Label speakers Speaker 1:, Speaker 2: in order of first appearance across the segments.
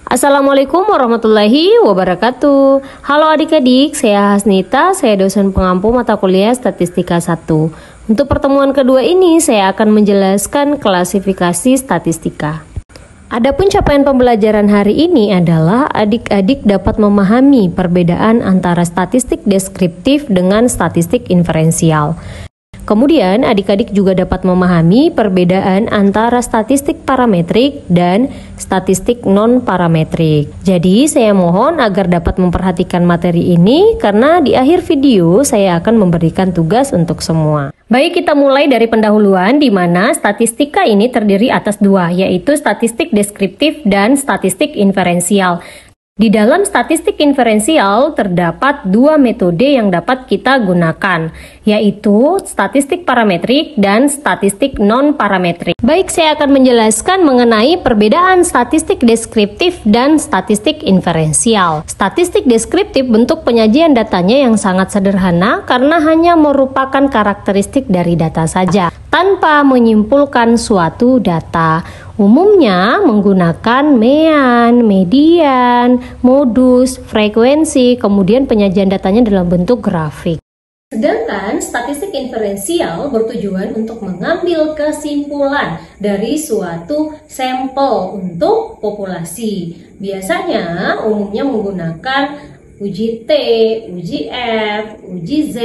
Speaker 1: Assalamualaikum warahmatullahi wabarakatuh. Halo adik-adik, saya Hasnita, saya dosen pengampu mata kuliah Statistika 1. Untuk pertemuan kedua ini, saya akan menjelaskan klasifikasi statistika. Adapun capaian pembelajaran hari ini adalah adik-adik dapat memahami perbedaan antara statistik deskriptif dengan statistik inferensial. Kemudian, adik-adik juga dapat memahami perbedaan antara statistik parametrik dan statistik non-parametrik. Jadi, saya mohon agar dapat memperhatikan materi ini karena di akhir video saya akan memberikan tugas untuk semua. Baik, kita mulai dari pendahuluan di mana statistika ini terdiri atas dua, yaitu statistik deskriptif dan statistik inferensial. Di dalam statistik inferensial terdapat dua metode yang dapat kita gunakan, yaitu statistik parametrik dan statistik non-parametrik. Baik, saya akan menjelaskan mengenai perbedaan statistik deskriptif dan statistik inferensial. Statistik deskriptif bentuk penyajian datanya yang sangat sederhana karena hanya merupakan karakteristik dari data saja, tanpa menyimpulkan suatu data. Umumnya menggunakan mean, median, modus, frekuensi, kemudian penyajian datanya dalam bentuk grafik. Sedangkan statistik inferensial bertujuan untuk mengambil kesimpulan dari suatu sampel untuk populasi. Biasanya umumnya menggunakan uji T, uji F, uji Z,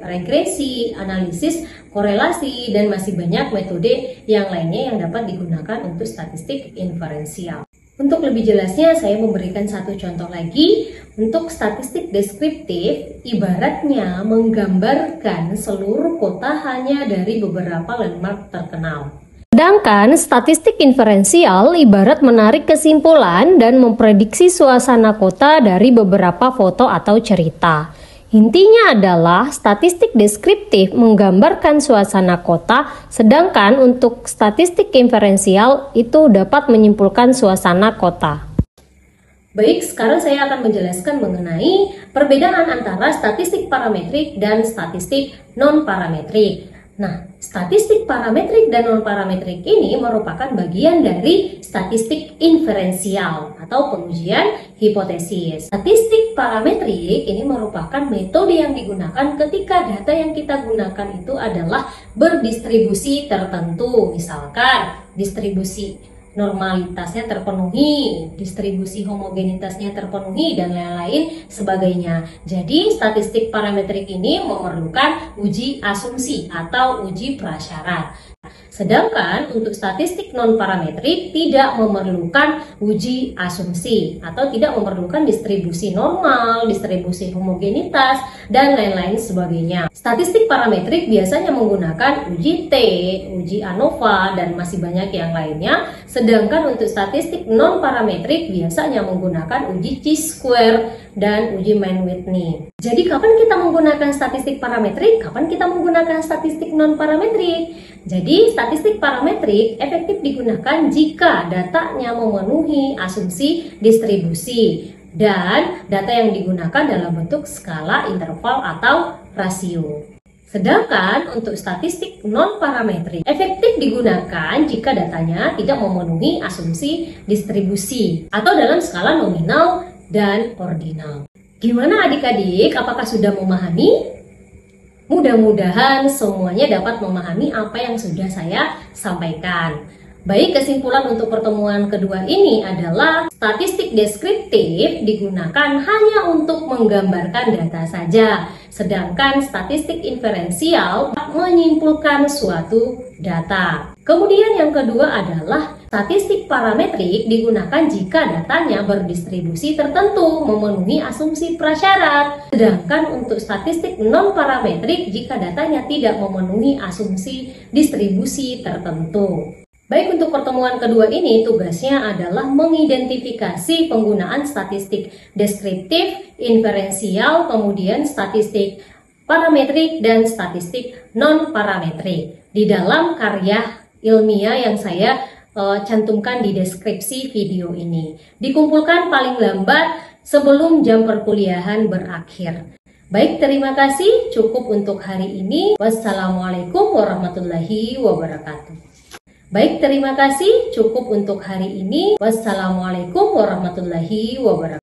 Speaker 1: regresi, analisis korelasi, dan masih banyak metode yang lainnya yang dapat digunakan untuk statistik inferensial. Untuk lebih jelasnya, saya memberikan satu contoh lagi. Untuk statistik deskriptif, ibaratnya menggambarkan seluruh kota hanya dari beberapa landmark terkenal. Sedangkan statistik inferensial ibarat menarik kesimpulan dan memprediksi suasana kota dari beberapa foto atau cerita. Intinya adalah statistik deskriptif menggambarkan suasana kota, sedangkan untuk statistik inferensial itu dapat menyimpulkan suasana kota. Baik, sekarang saya akan menjelaskan mengenai perbedaan antara statistik parametrik dan statistik non-parametrik. Nah, statistik parametrik dan non-parametrik ini merupakan bagian dari statistik inferensial atau pengujian hipotesis. Statistik parametrik ini merupakan metode yang digunakan ketika data yang kita gunakan itu adalah berdistribusi tertentu. Misalkan distribusi normalitasnya terpenuhi, distribusi homogenitasnya terpenuhi, dan lain-lain sebagainya. Jadi statistik parametrik ini memerlukan uji asumsi atau uji prasyarat. Sedangkan untuk statistik non-parametrik tidak memerlukan uji asumsi atau tidak memerlukan distribusi normal, distribusi homogenitas, dan lain-lain sebagainya. Statistik parametrik biasanya menggunakan uji T, uji ANOVA, dan masih banyak yang lainnya. Sedangkan untuk statistik non-parametrik biasanya menggunakan uji chi-square dan uji Mann-Whitney. Jadi kapan kita menggunakan statistik parametrik, kapan kita menggunakan statistik non-parametrik? Jadi statistik parametrik efektif digunakan jika datanya memenuhi asumsi distribusi dan data yang digunakan dalam bentuk skala interval atau rasio. Sedangkan untuk statistik non-parametrik efektif digunakan jika datanya tidak memenuhi asumsi distribusi atau dalam skala nominal dan ordinal. Gimana adik-adik? Apakah sudah memahami? Mudah-mudahan semuanya dapat memahami apa yang sudah saya sampaikan. Baik, kesimpulan untuk pertemuan kedua ini adalah statistik deskriptif digunakan hanya untuk menggambarkan data saja, sedangkan statistik inferensial menyimpulkan suatu data. Kemudian yang kedua adalah statistik parametrik digunakan jika datanya berdistribusi tertentu memenuhi asumsi prasyarat, sedangkan untuk statistik non-parametrik jika datanya tidak memenuhi asumsi distribusi tertentu. Baik, untuk pertemuan kedua ini tugasnya adalah mengidentifikasi penggunaan statistik deskriptif, inferensial, kemudian statistik parametrik dan statistik non-parametrik di dalam karya ilmiah yang saya cantumkan di deskripsi video ini. Dikumpulkan paling lambat sebelum jam perkuliahan berakhir. Baik, terima kasih. Cukup untuk hari ini. Wassalamualaikum warahmatullahi wabarakatuh. Baik, terima kasih. Cukup untuk hari ini. Wassalamualaikum warahmatullahi wabarakatuh.